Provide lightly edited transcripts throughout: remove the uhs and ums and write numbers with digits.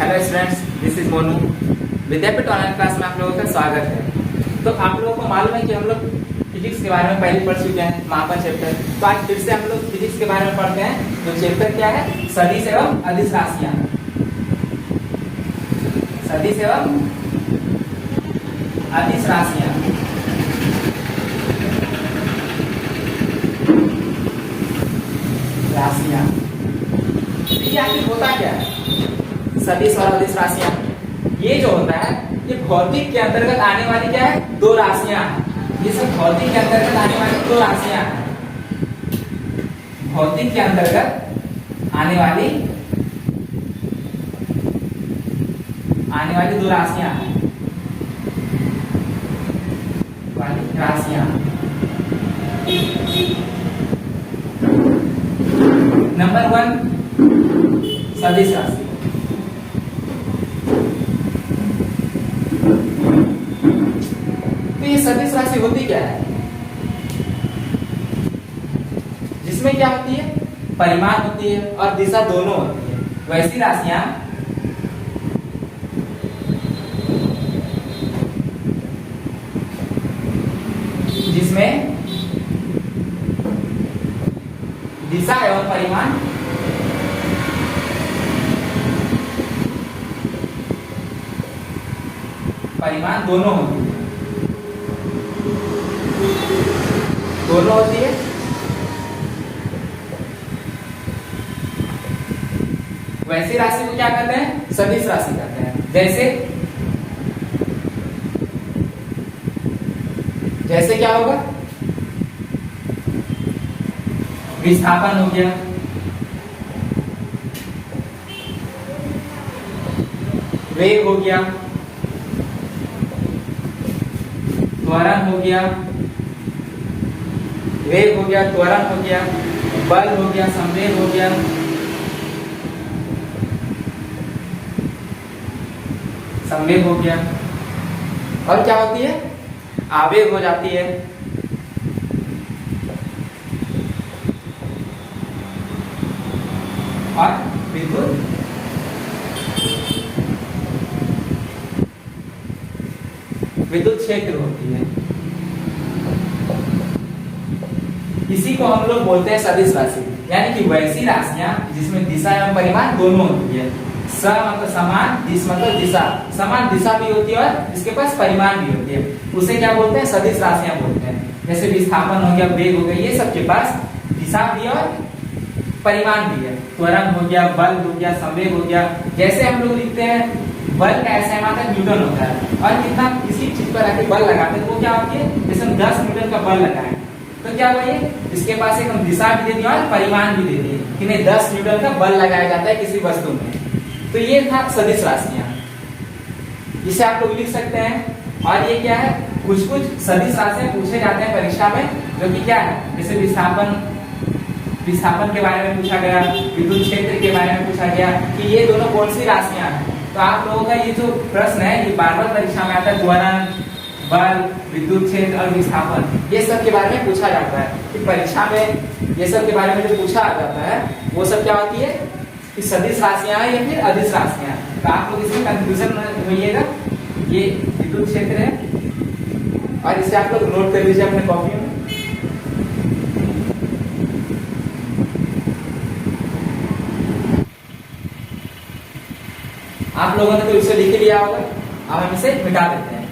Hello students, this is Monu. Vidyapeeth online class में आप लोगों का स्वागत है। तो आप लोगों को मालूम है कि हम लोग फिजिक्स के बारे में पहले पढ़ चुके हैं, मापन चैप्टर। तो आज फिर से हम लोग फिजिक्स के बारे में पढ़ते हैं। तो चैप्टर क्या है? सदिश एवं अदिश राशियां। सदिश एवं अदिश राशियां। राशियां ये आखिर होता क्या है? सदिश और अदिश राशियां ये जो होता है, ये भौतिक के अंतर्गत आने वाली क्या है? दो राशियां हैं। ये सब भौतिक के अंतर्गत आने वाली दो राशियां हैं। भौतिक के अंतर्गत आने वाली दो राशियां हैं। राशियां नंबर 1 सदिश राशि। तो ये सदिश राशि होती क्या है? जिसमें क्या होती है? परिमाण होती है और दिशा दोनों होती है। वैसी राशियां जिसमें दिशा एवं परिमाण दोनों होती है। वैसी राशि को क्या कहते हैं? सदिश राशि कहते हैं। जैसे क्या होगा? विस्थापन हो गया, वेग हो गया, त्वरण हो गया, वेग हो गया, त्वरण हो गया, बल हो गया, संवेग हो गया, संवेग हो गया। और क्या होती है? आवेग हो जाती है। और विद्युत क्षेत्र होती है। इसी को हम लोग बोलते हैं सदिश राशि, यानी कि वैसी राशियां जिसमें दिशा एवं परिमाण दोनों होती है। स मतलब समान, दिश मतलब दिशा, समान दिशा भी होती है और इसके पास परिमाण भी होती है। उसे क्या बोलते हैं? सदिश राशियां बोलते हैं। जैसे विस्थापन हो गया, वेग हो गया, ये सब के पास दिशा भी और परिमाण भी है। त्वरण हो गया, बल हो गया, संवेग हो गया। जैसे हम लोग लिखते हैं बल का ऐसा है न्यूटन होता है, और कितना किसी चीज पर आके बल लगाते हैं तो वो क्या होती है? जैसे हम 10 न्यूटन का बल लगाएं तो क्या हुआ? ये इसके पास एक हम दिशा भी दे दिए और परिमाण भी दे दिए कि नहीं 10 न्यूटन का बल लगाया जाता है किसी वस्तु में। तो ये था सदिश राशियां, इसे आप लोग लिख सकते हैं। और ये क्या है? कुछ सदिश राशियां पूछे जाते हैं परीक्षा में, जो कि क्या है? जैसे विस्थापन के बारे में पूछा गया, विद्युत क्षेत्र के बारे में पूछा गया कि ये दोनों कौन सी राशियां हैं। तो आप लोगों का ये जो प्रश्न है ये बार बार परीक्षा में आता है। त्वरण, बल, विद्युत क्षेत्र और विस्थापन, ये सब के बारे में पूछा जाता है कि परीक्षा में ये सब के बारे में जो पूछा जाता है वो सब क्या होती है कि सदिश राशियां हैं या फिर अदिश राशियां। तो आप लोग इसमें कंफ्यूजन में होइएगा। ये विद्युत क्षेत्र है और इसे आप लोग नोट कर लीजिए अपने कॉपी में। आप लोगों ने तो इसे लिख लिया होगा, अब हम इसे मिटा देते हैं।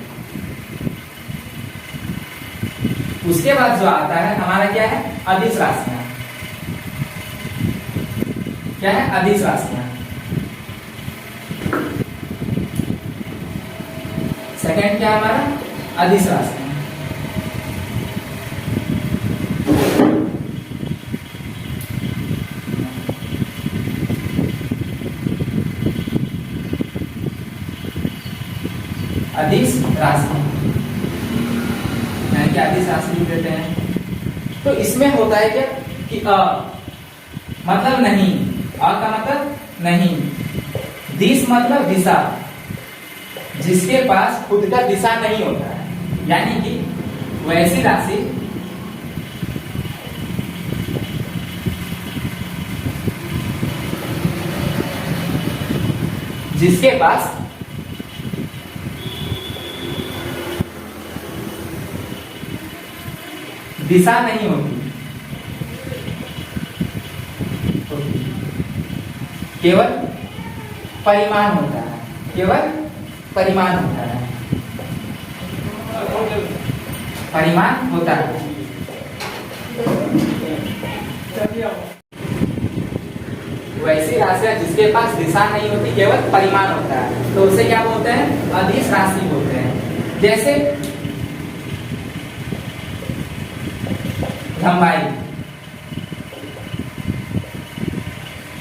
उसके बाद जो आता है हमारा क्या है? अदिश राशियां। क्या है? अदिश राशियां। सेकंड क्या है हमारा? अदिश राशियां। अदिश राशि यानी कि अदिश राशि लिख देते हैं। तो इसमें होता है क्या कि मतलब नहीं, अ का मतलब नहीं, दिश मतलब दिशा, जिसके पास खुद का दिशा नहीं होता है, यानी कि वैसी राशि जिसके पास दिशा नहीं होती, केवल परिमाण होता है, केवल परिमाण होता है, परिमाण होता है। वैसी राशि जिसके पास दिशा नहीं होती, केवल परिमाण होता है, तो उसे क्या बोलते हैं? अदिश राशि बोलते हैं। जैसे लंबाई,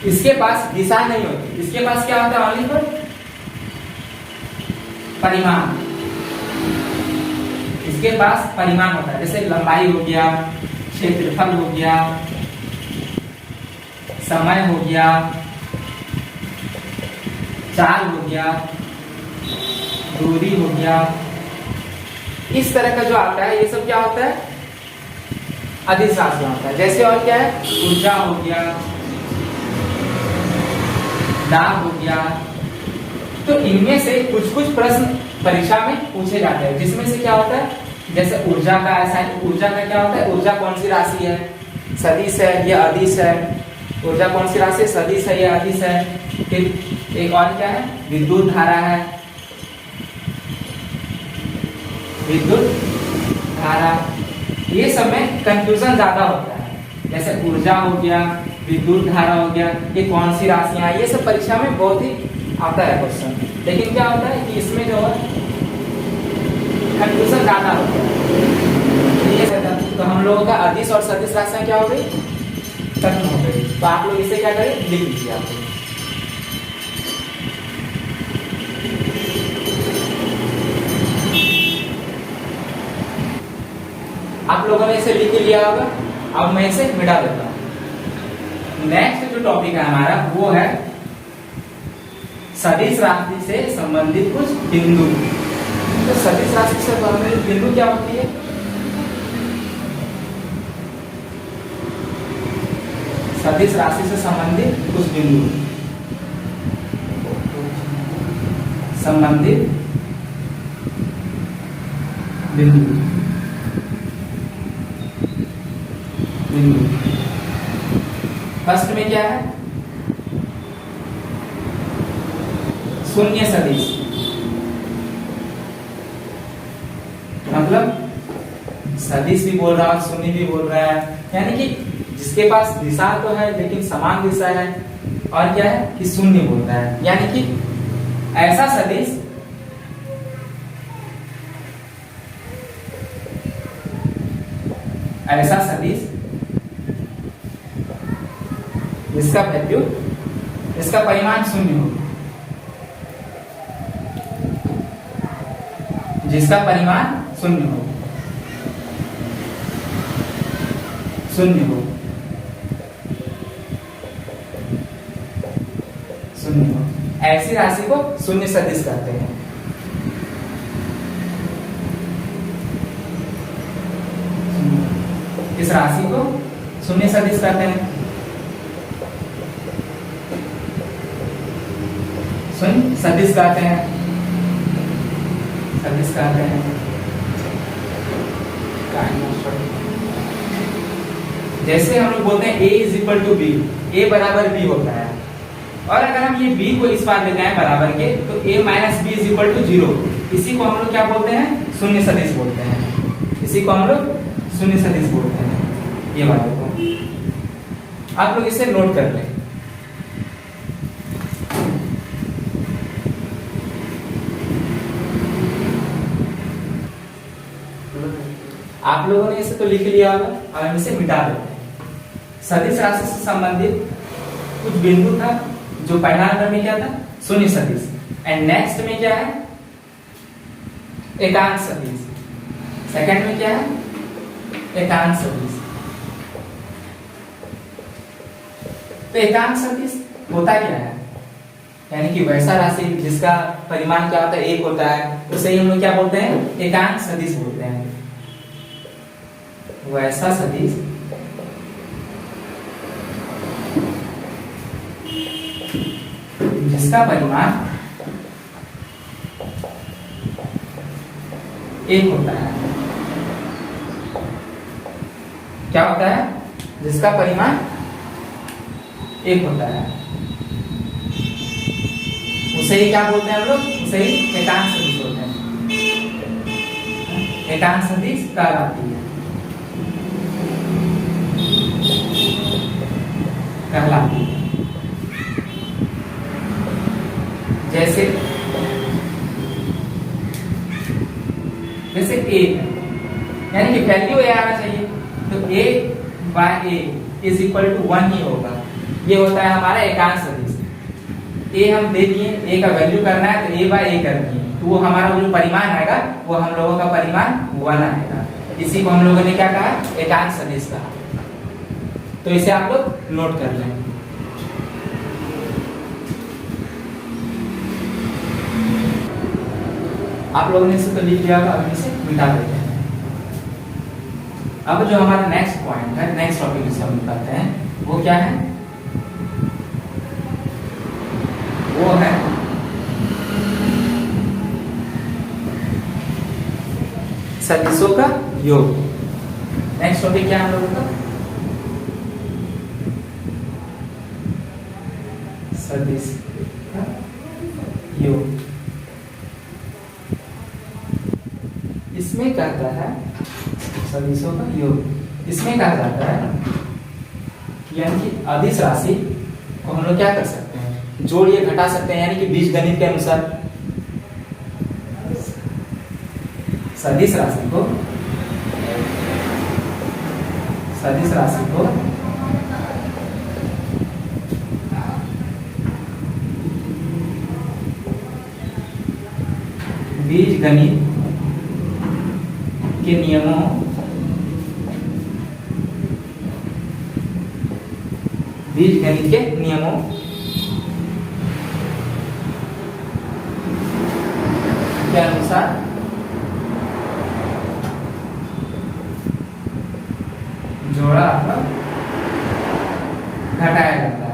इसके पास दिशा नहीं होती, इसके पास क्या होता है? ओनली फॉर परिमाण, इसके पास परिमाण होता है। जैसे लंबाई हो गया, क्षेत्रफल हो गया, समय हो गया, चाल हो गया, दूरी हो गया, इस तरह का जो आता है ये सब क्या होता है? अदिश राशि होता है। जैसे और क्या है? ऊर्जा हो गया, दाब हो गया। तो इनमें से कुछ कुछ प्रश्न परीक्षा में पूछे जाते हैं, जिसमें से क्या होता है? जैसे ऊर्जा का ऐसा है, ऊर्जा का क्या होता है? ऊर्जा कौन सी राशि है? सदिश है या अदिश है? ऊर्जा कौन सी राशि है? सदिश है या अदिश है? फिर एक और क्या है? विद्युत धारा है, विद्युत धारा। ये सब में कंफ्यूजन ज्यादा होता है। जैसे ऊर्जा हो गया, विद्युत धारा हो गया, ये कौन सी राशियां, ये सब परीक्षा में बहुत ही आता है क्वेश्चन। लेकिन क्या होता है कि इसमें जो है कंफ्यूजन ज्यादा होता है। ये तो हम लोगों का अदिश और सदिश राशियां क्या हो गई? खत्म हो गई। तो आप लोग इसे क्या करें? लिख लीजिए आप लोग। आप लोगों ने इसे लिख लिया होगा। अब मैं इसे मिटा देता हूं। नेक्स्ट जो टॉपिक है हमारा वो है सदिश राशि से संबंधित कुछ बिंदु। तो सदिश राशि से संबंधित बिंदु क्या होती है? सदिश राशि से संबंधित कुछ बिंदु, संबंधित बिंदु, बिंदु। फर्स्ट में क्या है? शून्य सदिश, मतलब सदिश भी बोल रहा है, शून्य भी बोल रहा है, यानी कि जिसके पास दिशा तो है लेकिन समान दिशा है, और क्या है कि शून्य बोल रहा है। यानी कि ऐसा सदिश ऐसा सदिश जिसका वैल्यू, इसका परिमाण शून्य हो, जिसका परिमाण शून्य हो, शून्य हो, शून्य हो, ऐसी राशि को शून्य सदिश कहते हैं। इस राशि को शून्य सदिश कहते हैं। शून्य सदिश कहते हैं, सदिश कहते हैं। जैसे हम लोग बोलते हैं a is equal to B, a बराबर b होता है, और अगर हम ये b को इस बार लेते हैं बराबर के, तो a minus B is equal to 0। इसी को हम लोग क्या बोलते हैं? शून्य सदिश बोलते हैं। इसी को हम लोग शून्य सदिश बोलते हैं। ये वाले को आप लोग इसे नोट कर लें। आप लोगों ने इसे तो लिख लिया होगा, और हम इसे मिटा देते हैं। सदिश राशि से संबंधित कुछ बिंदु था, जो पहला नंबर में क्या था? शून्य सदिश। एंड नेक्स्ट में क्या है? एकांक सदिश। सेकंड में क्या है? एकांक सदिश। तो एकांक सदिश होता क्या है? यानी कि वैसा राशि जिसका परिमाण क्या होता है? एक होता है, तो सही हम लोग क्या बोलते हैं? एकांक सदिश बोलते हैं। वैसा सदिश जिसका परिमाण एक होता है। क्या होता है? जिसका परिमाण एक होता है उसे ही क्या बोलते हैं हम लोग? उसे ही एकांक सदिश बोलते हैं। एकांक सदिश कहलाती है, कहलाती है। जैसे जैसे a है, यानी कि वैल्यू a आना चाहिए, तो a by a is equal to 1 ही होगा। ये होता है हमारा एकांक सदिश। a हम दे दिए, a का वैल्यू करना है तो a by a कर दिए, तो वो हमारा जो परिमाण आएगा वो हम लोगों का परिमाण 1 आएगा। इसी को हम लोगों ने क्या कहा? एकांक सदिश कहा। तो इसे आप लोग नोट कर लें। आप लोगों ने इसे तो लिख लिया होगा, अब इसे मिटा देते हैं। अब जो हमारा नेक्स्ट पॉइंट है, नेक्स्ट टॉपिक जिसे हम बताते हैं, वो क्या है? वो है सदिशों का योग। नेक्स्ट टॉपिक क्या है हम लोगों का? सदिश का योग। इसमें कहता है सदिशों का योग, इसमें कहा जाता है यानी कि अदिश राशि को हम लोग क्या कर सकते हैं? जोड़िए घटा सकते हैं, यानी कि बीजगणित के अनुसार सदिश राशि को बीजगणित के नियमों के अनुसार जोड़ा अथवा घटाया जाता है।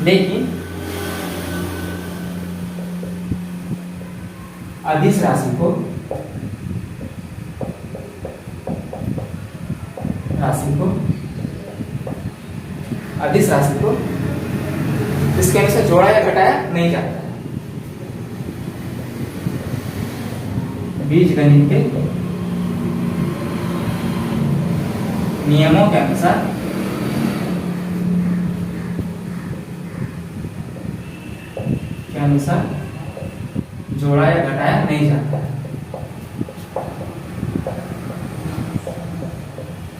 लेकिन अदिश राशि को इसके अनुसार जोड़ा या घटाया नहीं जाता है। बीजगणित के नियमों के अनुसार जोड़ा या घटाया नहीं जाता है।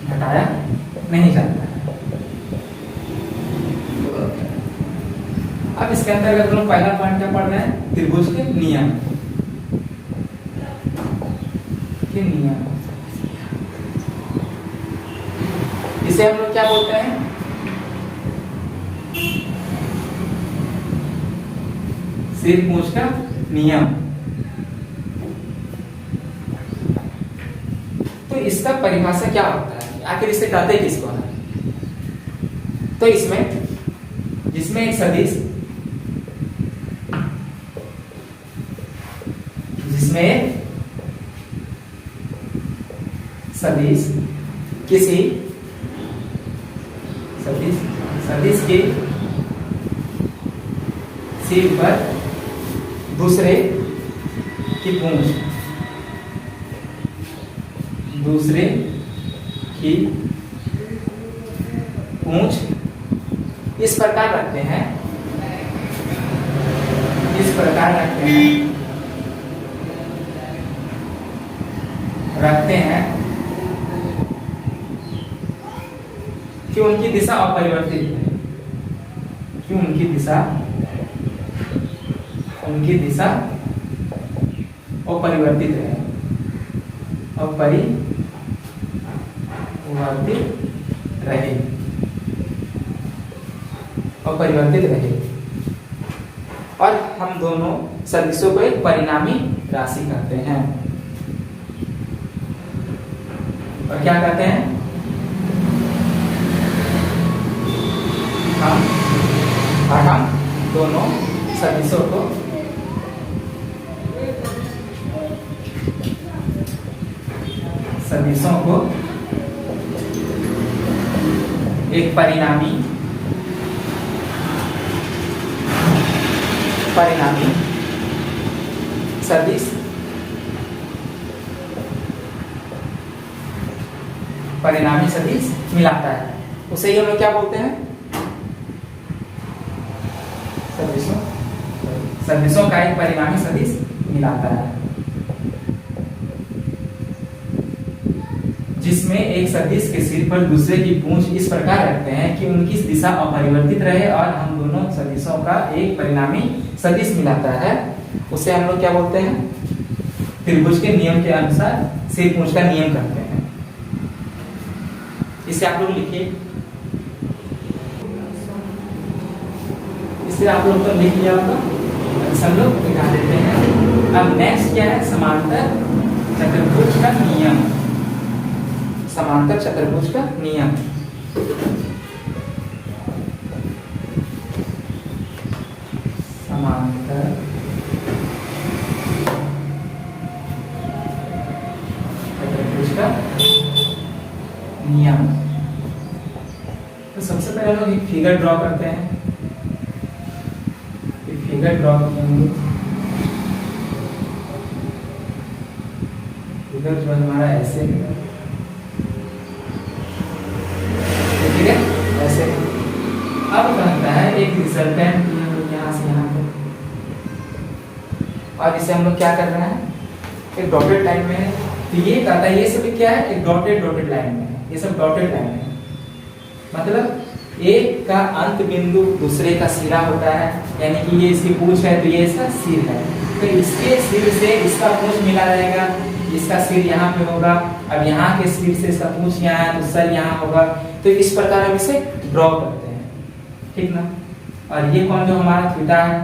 घटाया नहीं जाता है। अब इसके अंतर्गत हम लोग पहला पॉइंट क्या पढ़ रहे हैं? त्रिभुज के नियम। इसे हम लोग क्या बोलते हैं? त्रिभुज का नियम। तो इसका परिभाषा क्या होता है? आखिर इसे कहते किसको है? तो जिसमें एक सदिश किसी सदिश के सिर पर दूसरे की पूंछ इस प्रकार रखते हैं कि उनकी दिशा अपरिवर्तित है, उनकी दिशा अपरिवर्तित रहे और हम दोनों सदिशों को एक परिणामी राशि कहते हैं। और क्या कहते हैं? हम दोनों सदिशों को एक परिणामी सदिश मिलाता है, उसे ही हम लोग क्या बोलते हैं? सदिशों का एक परिणामी सदिश मिलाता है, जिसमें एक सदिश के सिर पर दूसरे की पूंछ इस प्रकार रखते हैं कि उनकी दिशा अपरिवर्तित रहे और हम दोनों सदिशों का एक परिणामी सदिश मिलाता है, उसे हम लोग क्या बोलते हैं? त्रिभुज के नियम के अनुसार सिर पूंछ का नियम करते हैं। इसे आप लोग लिखिए, इसे आप लोग तो लिख लिया होगा, सब लोग दिखा देते हैं। अब नेक्स्ट क्या है? समांतर चतुर्भुज का नियम। समांतर चतुर्भुज का नियम। समांतर चतुर्भुज का नियम। तो सबसे पहले लोग एक फिगर ड्रॉ करते हैं। एक फिगर ड्रॉ करेंगे। फिगर जो हमारा ऐसे है, ठीक है, ऐसे। अब कहता है एक रिजल्टेंट यहाँ से यहाँ पे, और इसे हम लोग क्या कर रहे हैं? एक डॉटेड लाइन में है, तो ये कहता है ये सभी क्या है? एक डॉटेड लाइन में है, ये सब डॉटेड लाइन है। मतलब एक का अंत बिंदु दूसरे का सिरा होता है, यानी कि ये इसकी पूंछ है तो ये इसका सिर है, तो इसके सिर से इसका पूंछ मिला रहेगा, इसका सिर यहाँ पे होगा। अब यहाँ के सिर से इसका पूंछ यहाँ है तो सर यहाँ होगा। तो इस प्रकार हम इसे ड्रॉ करते हैं, ठीक ना? और ये कौन जो हमारा थीटा है।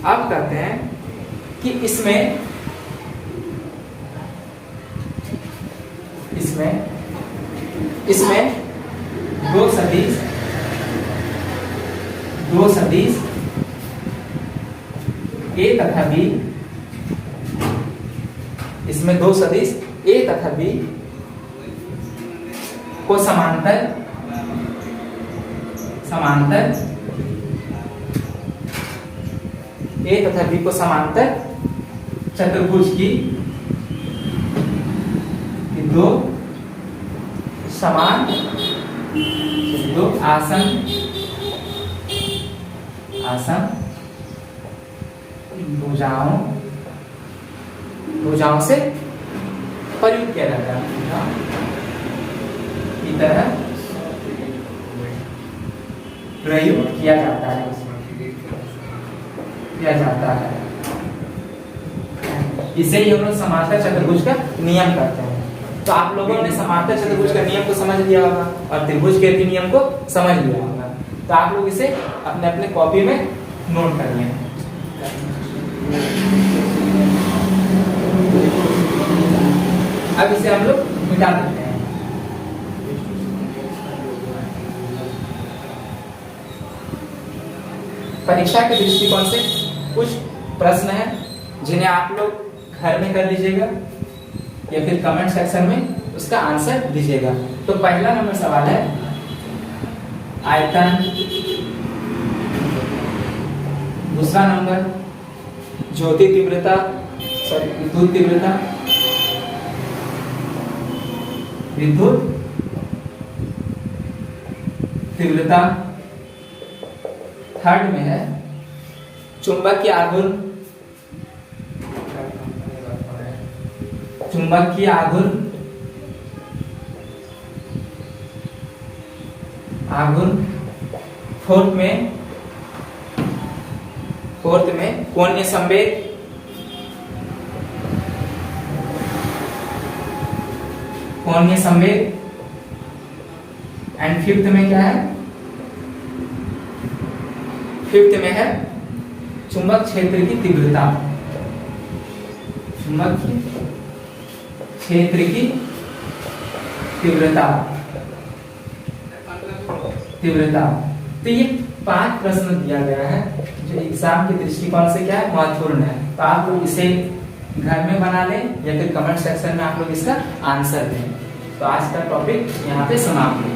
अब कहते हैं कि इसमें दो सदिश ए तथा बी, इसमें दो सदिश ए तथा बी को समांतर ए तथा बी को समांतर चतुर्भुज की दो समान दो आसन भुजाओं से प्रयुक्त किया जाता है, की तरह प्रयुक्त किया जाता है। इसे ही हम लोग समांतर चतुर्भुज का नियम करते हैं। तो आप लोगों ने समांतर चतुर्भुज का नियम को समझ लिया होगा और त्रिभुज के नियम को समझ लिया होगा, तो आप लोग इसे अपने अपने कॉपी में नोट कर लें। अब इसे हम लोग मिटा देते हैं। परीक्षा के दृष्टिकोण से कुछ प्रश्न हैं जिन्हें आप लोग घर में कर लीजिएगा या फिर कमेंट सेक्शन में उसका आंसर दीजिएगा। तो पहला नंबर सवाल है आयतन, दूसरा नंबर ज्योति तीव्रता, विद्युत तीव्रता, थर्ड में है चुंबकीय आघूर्ण, फोर्थ में कोणीय संवेग, एंड फिफ्थ में क्या है? फिफ्थ में है चुंबक क्षेत्र की तीव्रता, तीव्रता। तो ये 5 प्रश्न दिया गया है। एग्जाम के दृष्टिकोण से क्या है, महत्वपूर्ण है। तो आप लोग इसे घर में बना लें या फिर कमेंट सेक्शन में आप लोग इसका आंसर दें। तो आज का टॉपिक यहाँ पे समाप्त है।